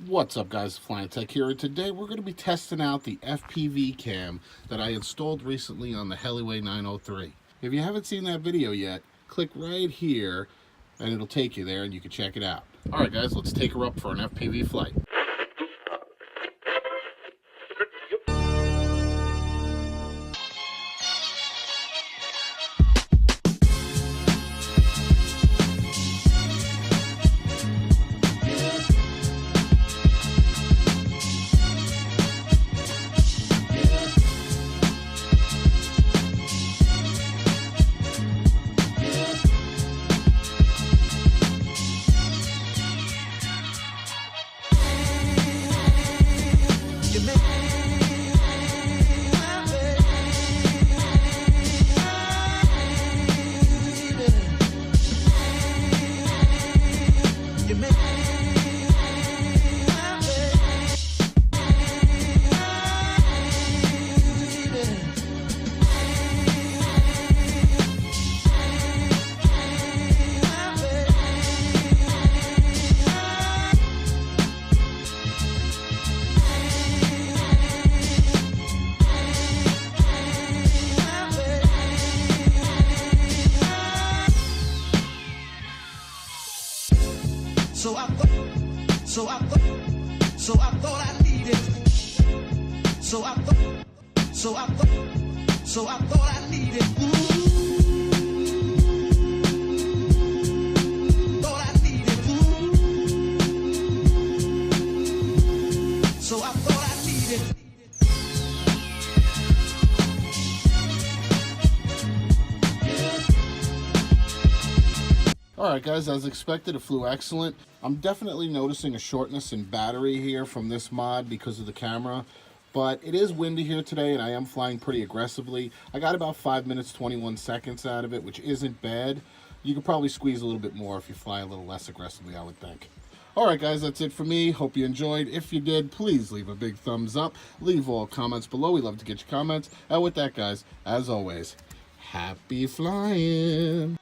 What's up guys, Flyin Tech here, and today we're going to be testing out the FPV cam that I installed recently on the Heliway 903. If you haven't seen that video yet, click right here and it'll take you there and you can check it out. Alright guys, let's take her up for an FPV flight. So I thought I needed. So I thought I needed. Thought I needed. So I thought I needed. Alright guys, as expected, it flew excellent. I'm definitely noticing a shortness in battery here from this mod because of the camera, but it is windy here today and I am flying pretty aggressively. I got about 5 minutes 21 seconds out of it, which isn't bad. You could probably squeeze a little bit more if you fly a little less aggressively, I would think. Alright guys, that's it for me. Hope you enjoyed. If you did, please leave a big thumbs up. Leave all comments below. We love to get your comments. And with that guys, as always, happy flying!